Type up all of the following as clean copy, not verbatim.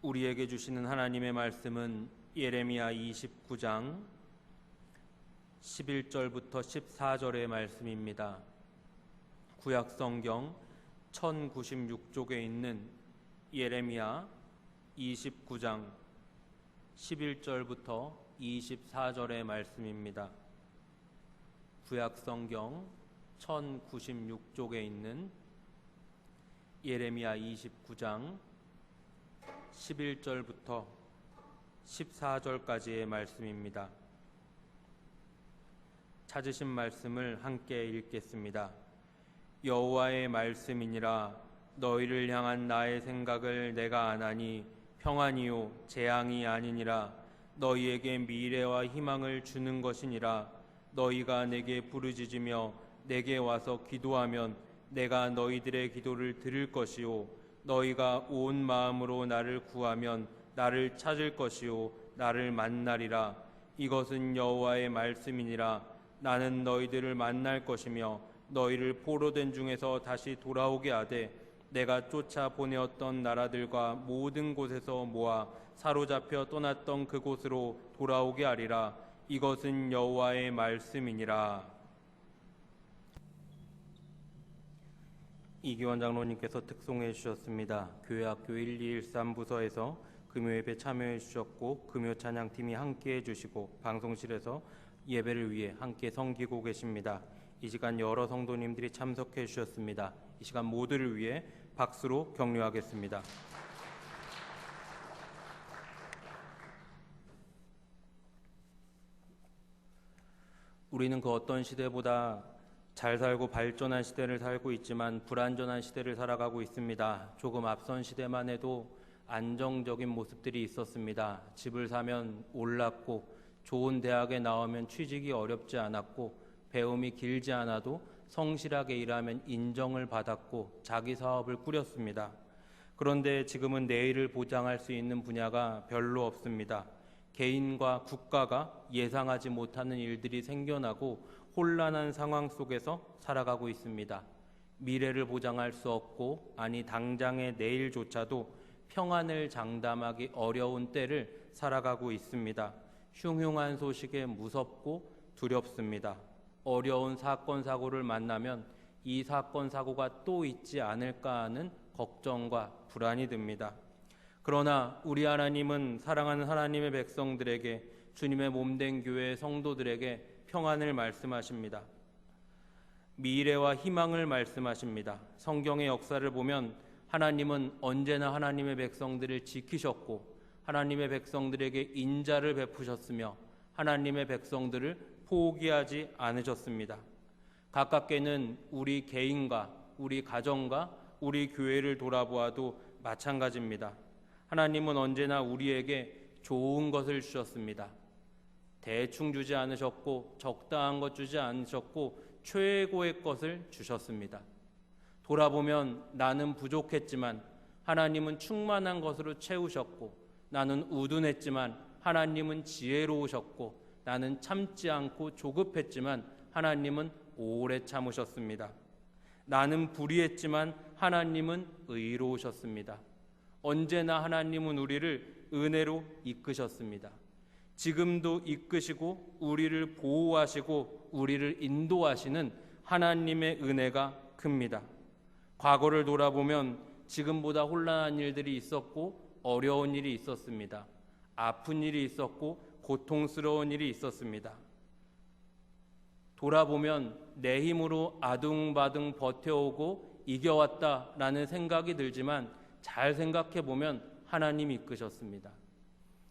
우리에게 주시는 하나님의 말씀은 예레미야 29장 11절부터 14절의 말씀입니다. 구약성경 1096쪽에 있는 예레미야 29장 11절부터 24절의 말씀입니다. 구약성경 1096쪽에 있는 예레미야 29장 11절부터 14절까지의 말씀입니다. 찾으신 말씀을 함께 읽겠습니다. 여호와의 말씀이니라. 너희를 향한 나의 생각을 내가 아나니 평안이요 재앙이 아니니라. 너희에게 미래와 희망을 주는 것이니라. 너희가 내게 부르짖으며 내게 와서 기도하면 내가 너희들의 기도를 들을 것이요 너희가 온 마음으로 나를 구하면 나를 찾을 것이요 나를 만나리라. 이것은 여호와의 말씀이니라. 나는 너희들을 만날 것이며 너희를 포로된 중에서 다시 돌아오게 하되 내가 쫓아 보내었던 나라들과 모든 곳에서 모아 사로잡혀 떠났던 그곳으로 돌아오게 하리라. 이것은 여호와의 말씀이니라. 이기원 장로님께서 특송해 주셨습니다. 교회학교 1213 부서에서 금요예배 참여해 주셨고 금요 찬양팀이 함께 해주시고 방송실에서 예배를 위해 함께 섬기고 계십니다. 이 시간 여러 성도님들이 참석해 주셨습니다. 이 시간 모두를 위해 박수로 격려하겠습니다. 우리는 그 어떤 시대보다 잘 살고 발전한 시대를 살고 있지만 불안전한 시대를 살아가고 있습니다. 조금 앞선 시대만 해도 안정적인 모습들이 있었습니다. 집을 사면 올랐고 좋은 대학에 나오면 취직이 어렵지 않았고 배움이 길지 않아도 성실하게 일하면 인정을 받았고 자기 사업을 꾸렸습니다. 그런데 지금은 내일을 보장할 수 있는 분야가 별로 없습니다. 개인과 국가가 예상하지 못하는 일들이 생겨나고 혼란한 상황 속에서 살아가고 있습니다. 미래를 보장할 수 없고 아니 당장의 내일조차도 평안을 장담하기 어려운 때를 살아가고 있습니다. 흉흉한 소식에 무섭고 두렵습니다. 어려운 사건 사고를 만나면 이 사건 사고가 또 있지 않을까 하는 걱정과 불안이 듭니다. 그러나 우리 하나님은 사랑하는 하나님의 백성들에게 주님의 몸된 교회의 성도들에게 평안을 말씀하십니다. 미래와 희망을 말씀하십니다. 성경의 역사를 보면 하나님은 언제나 하나님의 백성들을 지키셨고 하나님의 백성들에게 인자를 베푸셨으며 하나님의 백성들을 포기하지 않으셨습니다. 가깝게는 우리 개인과 우리 가정과 우리 교회를 돌아보아도 마찬가지입니다. 하나님은 언제나 우리에게 좋은 것을 주셨습니다. 대충 주지 않으셨고 적당한 것 주지 않으셨고 최고의 것을 주셨습니다. 돌아보면 나는 부족했지만 하나님은 충만한 것으로 채우셨고 나는 우둔했지만 하나님은 지혜로우셨고 나는 참지 않고 조급했지만 하나님은 오래 참으셨습니다. 나는 불의했지만 하나님은 의로우셨습니다. 언제나 하나님은 우리를 은혜로 이끄셨습니다. 지금도 이끄시고 우리를 보호하시고 우리를 인도하시는 하나님의 은혜가 큽니다. 과거를 돌아보면 지금보다 혼란한 일들이 있었고 어려운 일이 있었습니다. 아픈 일이 있었고 고통스러운 일이 있었습니다. 돌아보면 내 힘으로 아둥바둥 버텨오고 이겨왔다라는 생각이 들지만 잘 생각해보면 하나님이 이끄셨습니다.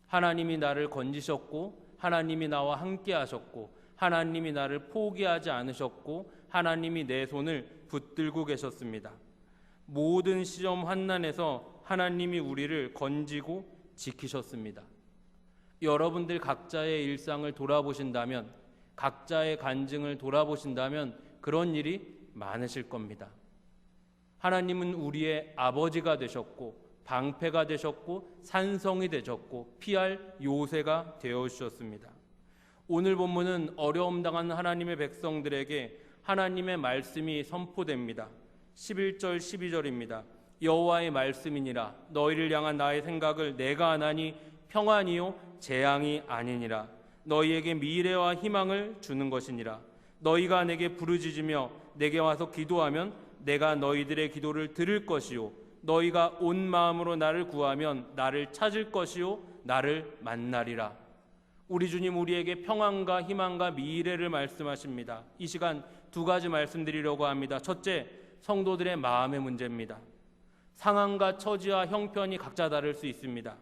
하나님이 나를 건지셨고 하나님이 나와 함께 하셨고 하나님이 나를 포기하지 않으셨고 하나님이 내 손을 붙들고 계셨습니다. 모든 시험 환난에서 하나님이 우리를 건지고 지키셨습니다. 여러분들 각자의 일상을 돌아보신다면 각자의 간증을 돌아보신다면 그런 일이 많으실 겁니다. 하나님은 우리의 아버지가 되셨고 방패가 되셨고 산성이 되셨고 피할 요새가 되어주셨습니다. 오늘 본문은 어려움 당하는 하나님의 백성들에게 하나님의 말씀이 선포됩니다. 11절 12절입니다. 여호와의 말씀이니라. 너희를 향한 나의 생각을 내가 아나니 평안이요 재앙이 아니니라. 너희에게 미래와 희망을 주는 것이니라. 너희가 내게 부르짖으며 내게 와서 기도하면 내가 너희들의 기도를 들을 것이요 너희가 온 마음으로 나를 구하면 나를 찾을 것이요 나를 만나리라. 우리 주님 우리에게 평안과 희망과 미래를 말씀하십니다. 이 시간 두 가지 말씀드리려고 합니다. 첫째, 성도들의 마음의 문제입니다. 상황과 처지와 형편이 각자 다를 수 있습니다.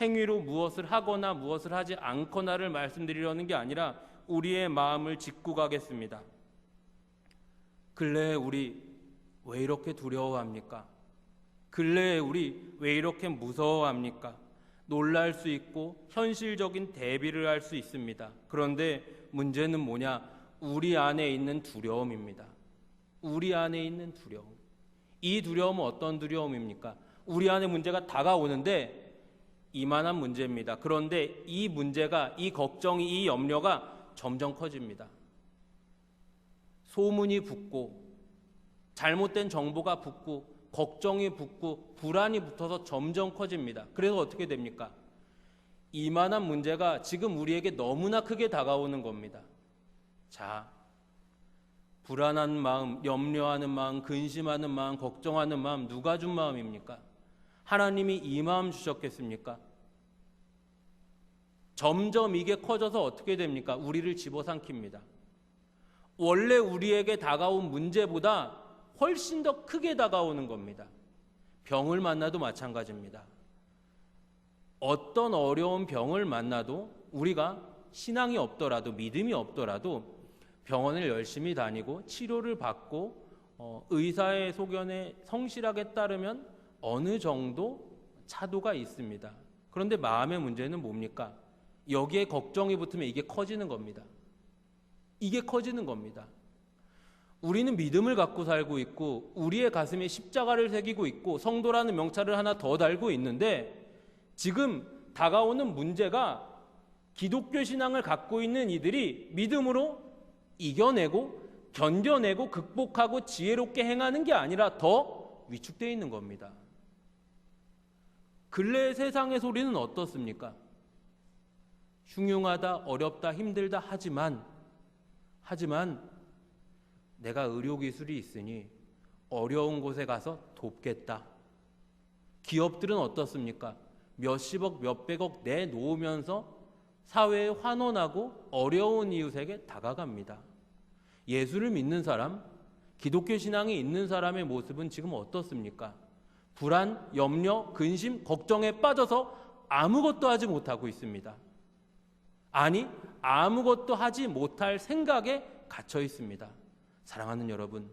행위로 무엇을 하거나 무엇을 하지 않거나를 말씀드리려는 게 아니라 우리의 마음을 짚고 가겠습니다. 근래에 우리 왜 이렇게 두려워합니까? 근래에 우리 왜 이렇게 무서워합니까? 놀랄 수 있고 현실적인 대비를 할 수 있습니다. 그런데 문제는 뭐냐? 우리 안에 있는 두려움입니다. 우리 안에 있는 두려움. 이 두려움은 어떤 두려움입니까? 우리 안에 문제가 다가오는데 이만한 문제입니다. 그런데 이 문제가, 이 걱정이, 이 염려가 점점 커집니다. 소문이 붙고 잘못된 정보가 붙고 걱정이 붙고 불안이 붙어서 점점 커집니다. 그래서 어떻게 됩니까? 이만한 문제가 지금 우리에게 너무나 크게 다가오는 겁니다. 자, 불안한 마음, 염려하는 마음, 근심하는 마음, 걱정하는 마음 누가 준 마음입니까? 하나님이 이 마음 주셨겠습니까? 점점 이게 커져서 어떻게 됩니까? 우리를 집어삼킵니다. 원래 우리에게 다가온 문제보다 훨씬 더 크게 다가오는 겁니다. 병을 만나도 마찬가지입니다. 어떤 어려운 병을 만나도 우리가 신앙이 없더라도 믿음이 없더라도 병원을 열심히 다니고 치료를 받고 의사의 소견에 성실하게 따르면 어느 정도 차도가 있습니다. 그런데 마음의 문제는 뭡니까? 여기에 걱정이 붙으면 이게 커지는 겁니다. 이게 커지는 겁니다. 우리는 믿음을 갖고 살고 있고 우리의 가슴에 십자가를 새기고 있고 성도라는 명찰을 하나 더 달고 있는데 지금 다가오는 문제가 기독교 신앙을 갖고 있는 이들이 믿음으로 이겨내고 견뎌내고 극복하고 지혜롭게 행하는 게 아니라 더 위축되어 있는 겁니다. 근래의 세상의 소리는 어떻습니까? 흉흉하다, 어렵다, 힘들다 하지만 내가 의료기술이 있으니 어려운 곳에 가서 돕겠다. 기업들은 어떻습니까? 몇십억, 몇백억 내놓으면서 사회에 환원하고 어려운 이웃에게 다가갑니다. 예수를 믿는 사람, 기독교 신앙이 있는 사람의 모습은 지금 어떻습니까? 불안, 염려, 근심, 걱정에 빠져서 아무것도 하지 못하고 있습니다. 아니, 아무것도 하지 못할 생각에 갇혀 있습니다. 사랑하는 여러분,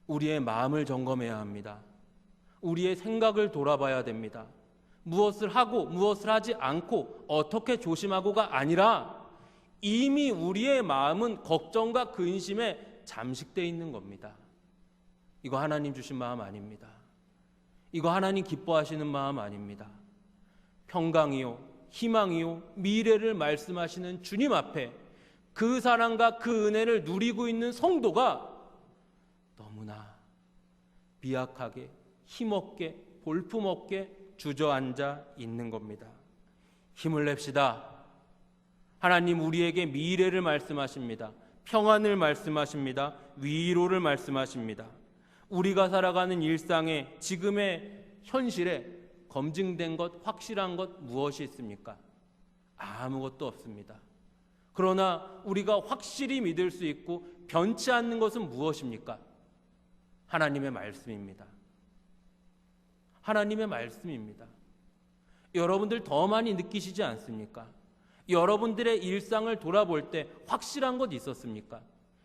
우리의 마음을 점검해야 합니다. 우리의 생각을 돌아봐야 됩니다. 무엇을 하고 무엇을 하지 않고 어떻게 조심하고가 아니라 이미 우리의 마음은 걱정과 근심에 잠식되어 있는 겁니다. 이거 하나님 주신 마음 아닙니다. 이거 하나님 기뻐하시는 마음 아닙니다. 평강이요, 희망이요, 미래를 말씀하시는 주님 앞에 그 사랑과 그 은혜를 누리고 있는 성도가 너무나 미약하게, 힘없게, 볼품없게 주저앉아 있는 겁니다. 힘을 냅시다. 하나님 우리에게 미래를 말씀하십니다. 평안을 말씀하십니다. 위로를 말씀하십니다. 우리가 살아가는 일상에 지금의 현실에 검증된 것, 확실한 것 무엇이 있습니까? 아무것도 없습니다. 그러나 우리가 확실히 믿을 수 있고 변치 않는 것은 무엇입니까? 하나님의 말씀입니다. 하나님의 말씀입니다. 여러분들 더 많이 느끼시지 않습니까? 여러분들의 일상을 돌아볼 때 확실한 것 있었습니까?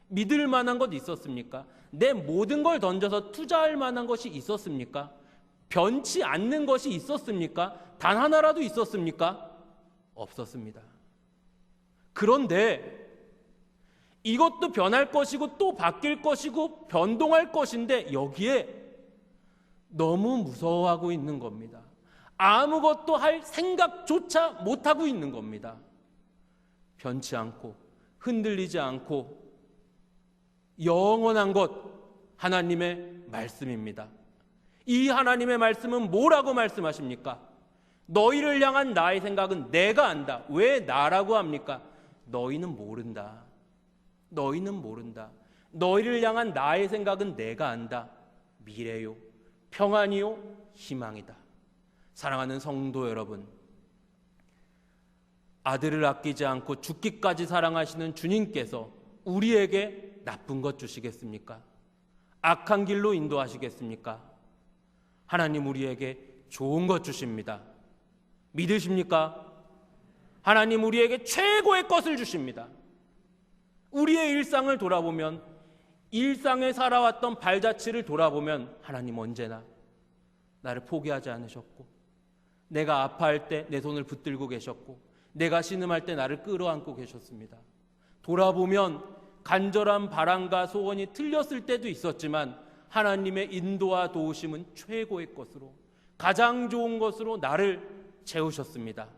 믿을 만한 것 있었습니까? 내 모든 걸 던져서 투자할 만한 것이 있었습니까? 변치 않는 것이 있었습니까? 단 하나라도 있었습니까? 없었습니다. 그런데 이것도 변할 것이고 또 바뀔 것이고 변동할 것인데 여기에 너무 무서워하고 있는 겁니다. 아무것도 할 생각조차 못하고 있는 겁니다. 변치 않고 흔들리지 않고 영원한 것 하나님의 말씀입니다. 이 하나님의 말씀은 뭐라고 말씀하십니까? 너희를 향한 나의 생각은 내가 안다. 왜 나라고 합니까? 너희는 모른다. 너희는 모른다. 너희를 향한 나의 생각은 내가 안다. 미래요, 평안이요, 희망이다. 사랑하는 성도 여러분, 아들을 아끼지 않고 죽기까지 사랑하시는 주님께서 우리에게 나쁜 것 주시겠습니까? 악한 길로 인도하시겠습니까? 하나님 우리에게 좋은 것 주십니다. 믿으십니까? 하나님 우리에게 최고의 것을 주십니다. 우리의 일상을 돌아보면, 일상에 살아왔던 발자취를 돌아보면 하나님 언제나 나를 포기하지 않으셨고, 내가 아파할 때 내 손을 붙들고 계셨고, 내가 신음할 때 나를 끌어안고 계셨습니다. 돌아보면 간절한 바람과 소원이 틀렸을 때도 있었지만 하나님의 인도와 도우심은 최고의 것으로, 가장 좋은 것으로 나를 채우셨습니다.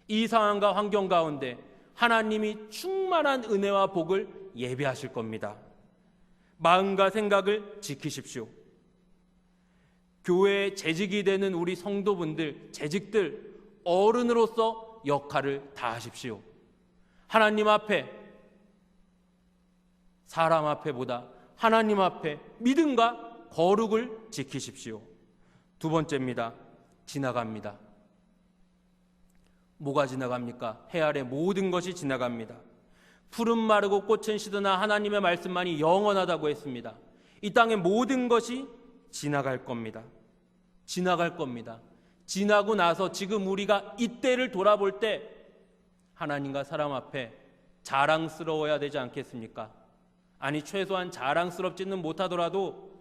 이 상황과 환경 가운데 하나님이 충만한 은혜와 복을 예비하실 겁니다. 마음과 생각을 지키십시오. 교회에 재직이 되는 우리 성도분들, 재직들, 어른으로서 역할을 다하십시오. 하나님 앞에, 사람 앞에보다 하나님 앞에 믿음과 거룩을 지키십시오. 두 번째입니다. 지나갑니다. 뭐가 지나갑니까? 해 아래 모든 것이 지나갑니다. 푸른 마르고 꽃은 시드나 하나님의 말씀만이 영원하다고 했습니다. 이 땅의 모든 것이 지나갈 겁니다. 지나갈 겁니다. 지나고 나서 지금 우리가 이때를 돌아볼 때 하나님과 사람 앞에 자랑스러워야 되지 않겠습니까? 아니, 최소한 자랑스럽지는 못하더라도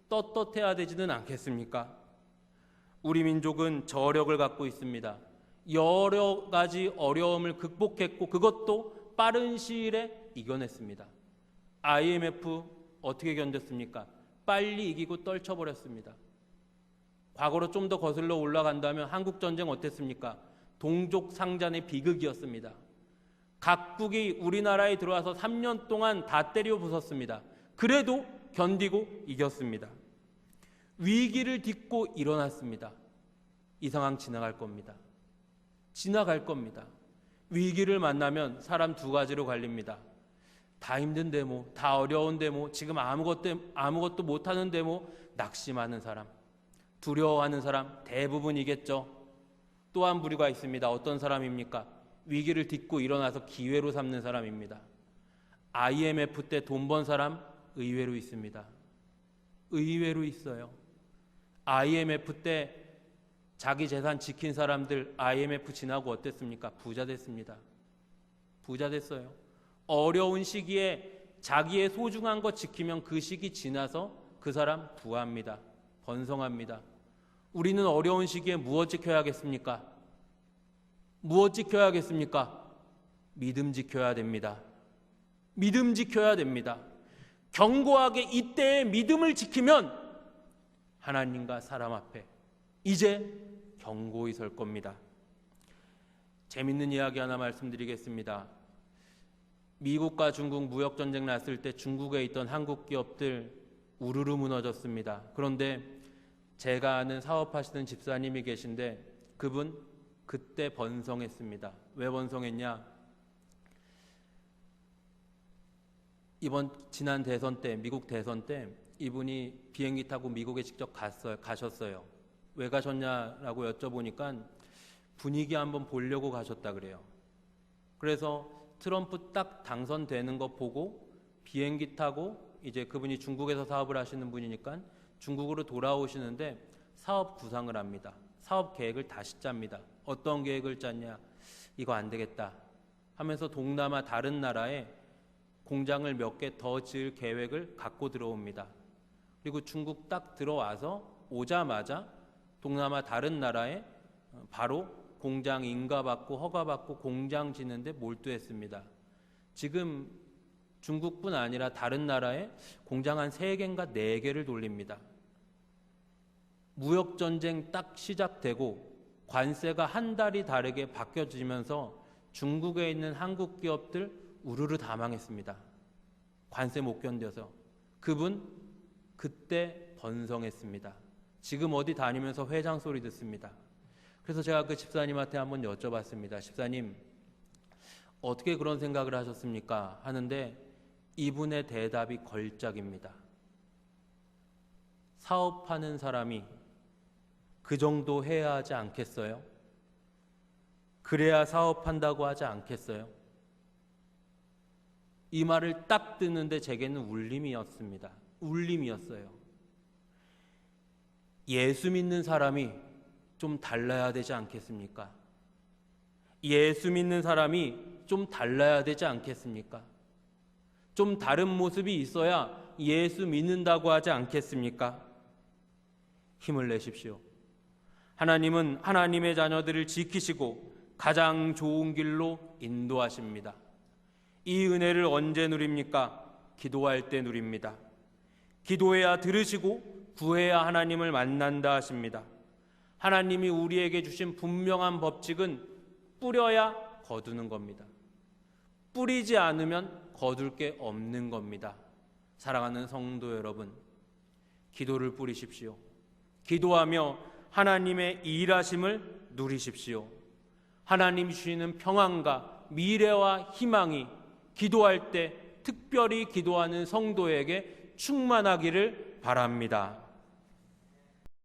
떳떳해야 되지는 않겠습니까? 우리 민족은 저력을 갖고 있습니다. 여러 가지 어려움을 극복했고 그것도 빠른 시일에 이겨냈습니다. IMF 어떻게 견뎠습니까? 빨리 이기고 떨쳐버렸습니다. 과거로 좀 더 거슬러 올라간다면 한국전쟁 어땠습니까? 동족 상잔의 비극이었습니다. 각국이 우리나라에 들어와서 3년 동안 다 때려 부쉈습니다. 그래도 견디고 이겼습니다. 위기를 딛고 일어났습니다. 이 상황 지나갈 겁니다. 지나갈 겁니다. 위기를 만나면 사람 두 가지로 갈립니다. 다 힘든데 뭐, 다 어려운데 뭐, 지금 아무것도 못하는데 뭐, 낙심하는 사람, 두려워하는 사람 대부분이겠죠. 또 한 부류가 있습니다. 어떤 사람입니까? 위기를 딛고 일어나서 기회로 삼는 사람입니다. IMF 때 돈 번 사람 의외로 있습니다. 의외로 있어요. IMF 때 자기 재산 지킨 사람들 IMF 지나고 어땠습니까? 부자 됐습니다. 부자 됐어요. 어려운 시기에 자기의 소중한 것 지키면 그 시기 지나서 그 사람 부합니다. 번성합니다. 우리는 어려운 시기에 무엇 지켜야겠습니까? 무엇 지켜야겠습니까? 믿음 지켜야 됩니다. 믿음 지켜야 됩니다. 견고하게 이때의 믿음을 지키면 하나님과 사람 앞에 이제 견고히 설 겁니다. 재밌는 이야기 하나 말씀드리겠습니다. 미국과 중국 무역전쟁 났을 때 중국에 있던 한국 기업들 우르르 무너졌습니다. 그런데 제가 아는 사업하시는 집사님이 계신데 그분 그때 번성했습니다. 왜 번성했냐? 지난 대선 때, 미국 대선 때 이분이 비행기 타고 미국에 직접 가셨어요. 왜 가셨냐라고 여쭤보니까 분위기 한번 보려고 가셨다 그래요. 그래서 트럼프 딱 당선되는 거 보고 비행기 타고 이제 그분이 중국에서 사업을 하시는 분이니까 중국으로 돌아오시는데 사업 구상을 합니다. 사업 계획을 다시 짭니다. 어떤 계획을 짰냐? 이거 안 되겠다 하면서 동남아 다른 나라에 공장을 몇 개 더 지을 계획을 갖고 들어옵니다. 그리고 중국 딱 들어와서 오자마자 동남아 다른 나라에 바로 공장 인가받고 허가받고 공장 짓는데 몰두했습니다. 지금 중국뿐 아니라 다른 나라에 공장 한 3개인가 4개를 돌립니다. 무역전쟁 딱 시작되고 관세가 한 달이 다르게 바뀌어지면서 중국에 있는 한국 기업들 우르르 다 망했습니다. 관세 못 견뎌서. 그분 그때 번성했습니다. 지금 어디 다니면서 회장 소리 듣습니다. 그래서 제가 그 집사님한테 한번 여쭤봤습니다. 집사님, 어떻게 그런 생각을 하셨습니까? 하는데 이분의 대답이 걸작입니다. 사업하는 사람이 그 정도 해야 하지 않겠어요? 그래야 사업한다고 하지 않겠어요? 이 말을 딱 듣는데 제게는 울림이었습니다. 울림이었어요. 예수 믿는 사람이 좀 달라야 되지 않겠습니까? 예수 믿는 사람이 좀 달라야 되지 않겠습니까? 좀 다른 모습이 있어야 예수 믿는다고 하지 않겠습니까? 힘을 내십시오. 하나님은 하나님의 자녀들을 지키시고 가장 좋은 길로 인도하십니다. 이 은혜를 언제 누립니까? 기도할 때 누립니다. 기도해야 들으시고 구해야 하나님을 만난다 하십니다. 하나님이 우리에게 주신 분명한 법칙은 뿌려야 거두는 겁니다. 뿌리지 않으면 거둘 게 없는 겁니다. 사랑하는 성도 여러분, 기도를 뿌리십시오. 기도하며 하나님의 일하심을 누리십시오. 하나님 주시는 평안과 미래와 희망이 기도할 때 특별히 기도하는 성도에게 충만하기를 바랍니다.